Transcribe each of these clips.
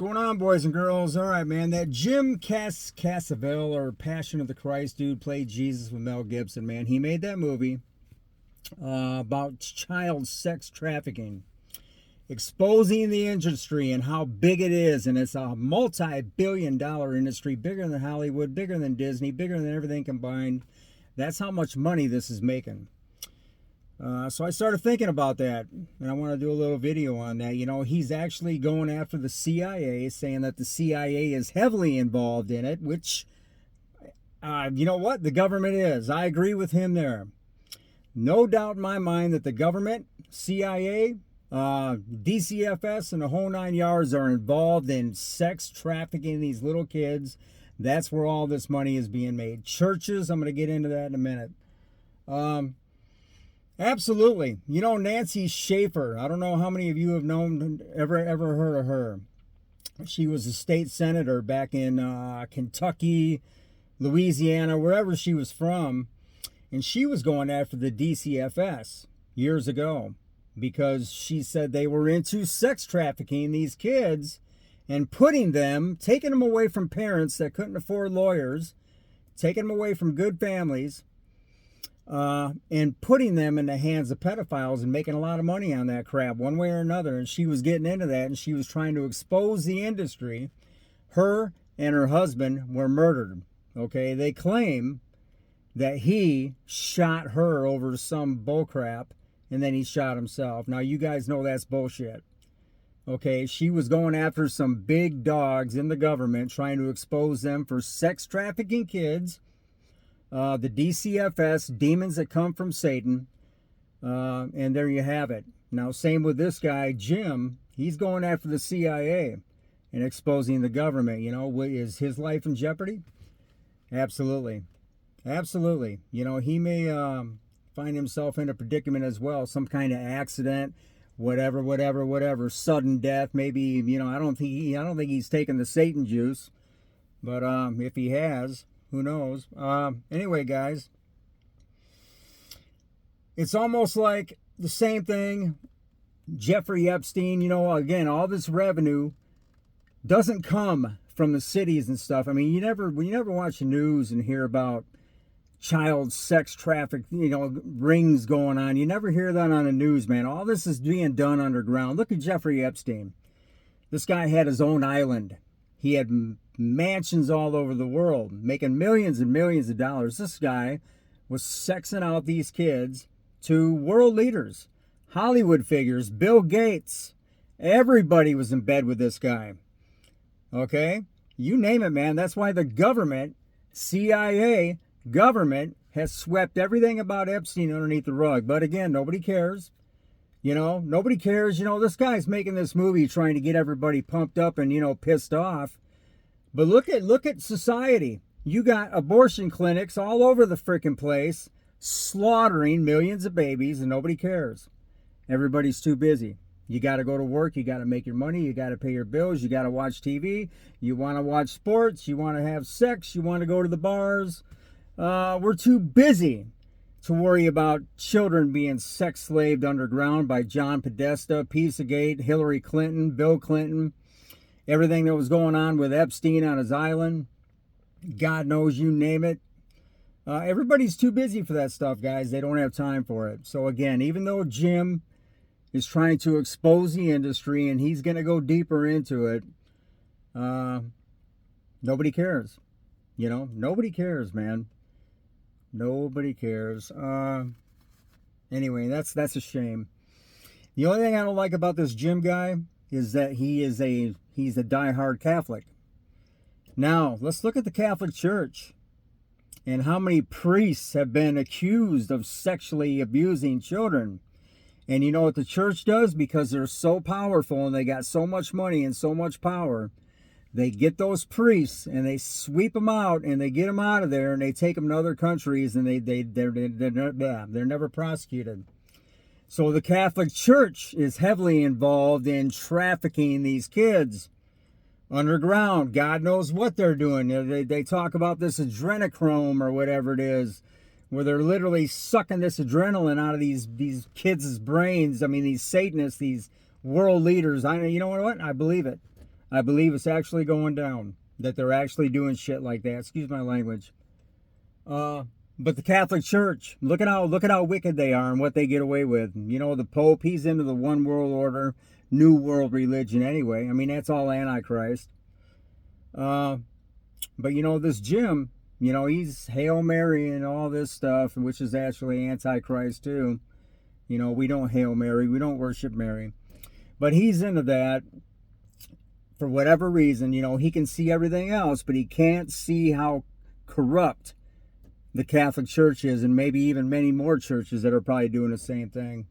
Going on, boys and girls? All right, man. That Jim Cassavell, or Passion of the Christ dude, played Jesus with Mel Gibson, man. He made that movie about child sex trafficking, exposing the industry and how big it is. And it's a multi-billion-dollar industry, bigger than Hollywood, bigger than Disney, bigger than everything combined. That's how much money this is making. So I started thinking about that, and I want to do a little video on that. You know, he's actually going after the CIA, saying that the CIA is heavily involved in it, which, you know what? The government is. I agree with him there. No doubt in my mind that the government, CIA, DCFS, and the whole nine yards are involved in sex trafficking these little kids. That's where all this money is being made. Churches, I'm going to get into that in a minute. Absolutely. You know, Nancy Schaefer, I don't know how many of you have ever heard of her. She was a state senator back in Kentucky, Louisiana, wherever she was from. And she was going after the DCFS years ago because she said they were into sex trafficking these kids and taking them away from parents that couldn't afford lawyers, taking them away from good families, and putting them in the hands of pedophiles and making a lot of money on that crap one way or another. And she was getting into that, and she was trying to expose the industry. Her and her husband were murdered. Okay, they claim that he shot her over some bullcrap, and then he shot himself. Now, you guys know that's bullshit. Okay, she was going after some big dogs in the government, trying to expose them for sex trafficking kids. The DCFS, demons that come from Satan, and there you have it. Now, same with this guy, Jim. He's going after the CIA and exposing the government. You know, is his life in jeopardy? Absolutely. Absolutely. You know, he may find himself in a predicament as well, some kind of accident, whatever, sudden death. Maybe, you know, I don't think he's taking the Satan juice, but if he has, who knows? Anyway, guys, it's almost like the same thing. Jeffrey Epstein, you know, again, all this revenue doesn't come from the cities and stuff. I mean, when you never watch the news and hear about child sex traffic, you know, rings going on, you never hear that on the news, man. All this is being done underground. Look at Jeffrey Epstein. This guy had his own island. He had mansions all over the world, making millions and millions of dollars. This guy was sexing out these kids to world leaders, Hollywood figures, Bill Gates. Everybody was in bed with this guy. Okay? You name it, man. That's why the government, CIA, government, has swept everything about Epstein underneath the rug. But again, nobody cares. You know, nobody cares. You know, this guy's making this movie trying to get everybody pumped up and, you know, pissed off. But look at society. You got abortion clinics all over the freaking place, slaughtering millions of babies, and nobody cares. Everybody's too busy. You got to go to work. You got to make your money. You got to pay your bills. You got to watch TV. You want to watch sports. You want to have sex. You want to go to the bars. We're too busy to worry about children being sex slaved underground by John Podesta, Pizzagate, Hillary Clinton, Bill Clinton, everything that was going on with Epstein on his island. God knows, you name it. Everybody's too busy for that stuff, guys. They don't have time for it. So again, even though Jim is trying to expose the industry and he's going to go deeper into it, nobody cares. You know, nobody cares, man. Nobody cares. Anyway, that's a shame. The only thing I don't like about this Jim guy is that he's a diehard Catholic. Now, let's look at the Catholic Church and how many priests have been accused of sexually abusing children. And you know what the church does? Because they're so powerful and they got so much money and so much power, they get those priests and they sweep them out and they get them out of there and they take them to other countries and they're never prosecuted. So the Catholic Church is heavily involved in trafficking these kids underground. God knows what they're doing. They talk about this adrenochrome or whatever it is, where they're literally sucking this adrenaline out of these kids' brains. I mean, these Satanists, these world leaders. You know what? I believe it. I believe it's actually going down, that they're actually doing shit like that. Excuse my language. But the Catholic Church, look at how wicked they are and what they get away with. You know, the Pope, he's into the one world order, new world religion anyway. I mean, that's all Antichrist. But you know, this Jim, you know, he's Hail Mary and all this stuff, which is actually Antichrist too. You know, we don't Hail Mary, we don't worship Mary. But he's into that for whatever reason. You know, he can see everything else, but he can't see how corrupt the Catholic Church is, and maybe even many more churches that are probably doing the same thing.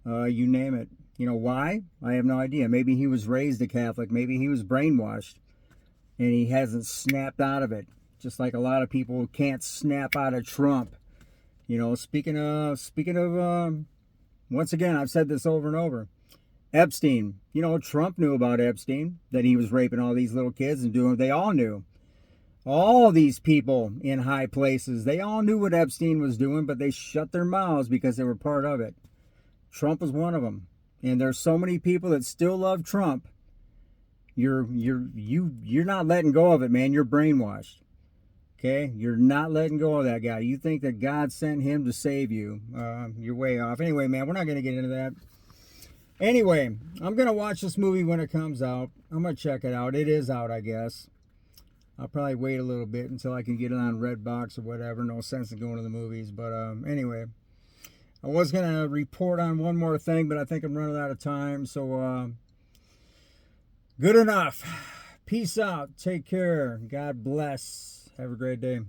You name it. You know why? I have no idea. Maybe he was raised a Catholic. Maybe he was brainwashed, and he hasn't snapped out of it. Just like a lot of people can't snap out of Trump. You know, speaking of, once again, I've said this over and over. Epstein. You know, Trump knew about Epstein, that he was raping all these little kids and doing. They all knew. All these people in high places, they all knew what Epstein was doing, but they shut their mouths because they were part of it. Trump was one of them. And there's so many people that still love Trump. You're not letting go of it, man. You're brainwashed. Okay? You're not letting go of that guy. You think that God sent him to save you. You're way off. Anyway, man, we're not going to get into that. Anyway, I'm going to watch this movie when it comes out. I'm going to check it out. It is out, I guess. I'll probably wait a little bit until I can get it on Redbox or whatever. No sense in going to the movies. But anyway, I was going to report on one more thing, but I think I'm running out of time. So good enough. Peace out. Take care. God bless. Have a great day.